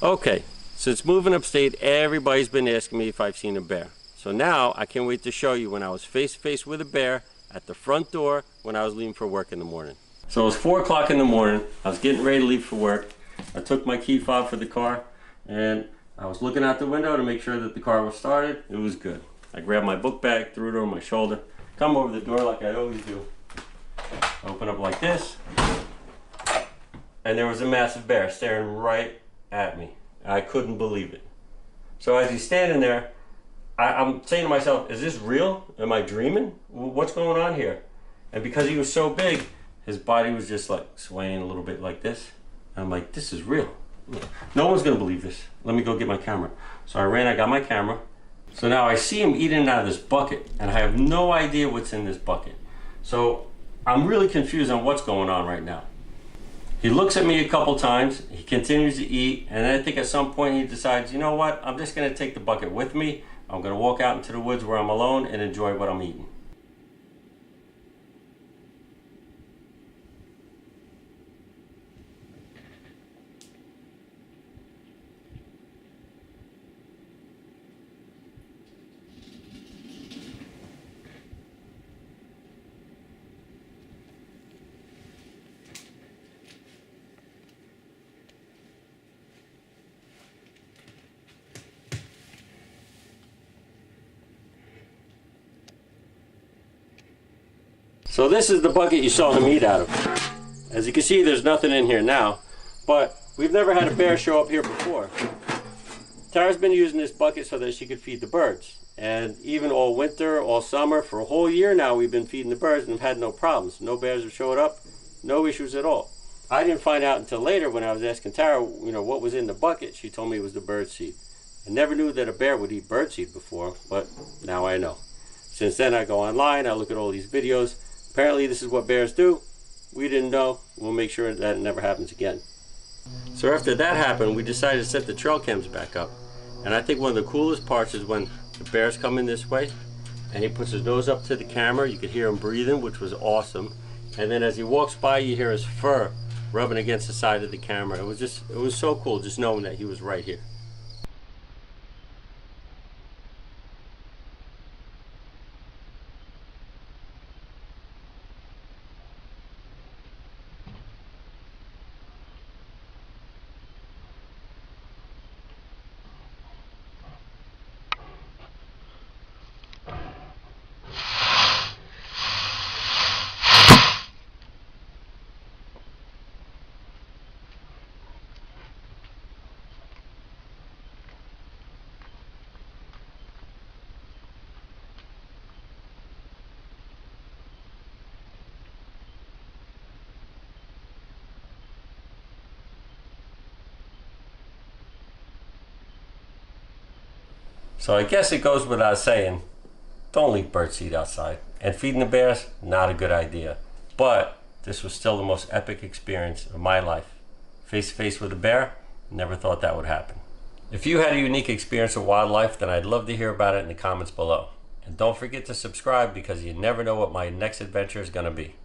Okay, since moving upstate, everybody's been asking me if I've seen a bear. So now I can't wait to show you when I was face to face with a bear at the front door when I was leaving for work in the morning. So it was 4 o'clock in the morning. I was getting ready to leave for work. I took my key fob for the car and I was looking out the window to make sure that the car was started. It was good. I grabbed my book bag, threw it over my shoulder, come over the door like I always do. Open up like this, and there was a massive bear staring right at me. I couldn't believe it. So as he's standing there, I'm saying to myself, is this real? Am I dreaming? What's going on here? And because he was so big, his body was just like swaying a little bit like this. And I'm like, this is real. No one's gonna believe this. Let me go get my camera. So I got my camera. So now I see him eating out of this bucket, and I have no idea what's in this bucket. So I'm really confused on what's going on right now. He looks at me a couple times, he continues to eat, and then I think at some point he decides, you know what, I'm just gonna take the bucket with me. I'm gonna walk out into the woods where I'm alone and enjoy what I'm eating. So this is the bucket you saw him eat out of. As you can see, there's nothing in here now, but we've never had a bear show up here before. Tara's been using this bucket so that she could feed the birds. And even all winter, all summer, for a whole year now, we've been feeding the birds and have had no problems. No bears have showed up, no issues at all. I didn't find out until later when I was asking Tara, what was in the bucket. She told me it was the bird seed. I never knew that a bear would eat bird seed before, but now I know. Since then, I go online, I look at all these videos. Apparently this is what bears do. We didn't know. We'll make sure that it never happens again. So after that happened, we decided to set the trail cams back up. And I think one of the coolest parts is when the bear's coming this way and he puts his nose up to the camera. You could hear him breathing, which was awesome. And then as he walks by, you hear his fur rubbing against the side of the camera. It was so cool just knowing that he was right here. So I guess it goes without saying, don't leave birdseed outside. And feeding the bears, not a good idea. But this was still the most epic experience of my life. Face to face with a bear, never thought that would happen. If you had a unique experience with wildlife, then I'd love to hear about it in the comments below. And don't forget to subscribe because you never know what my next adventure is going to be.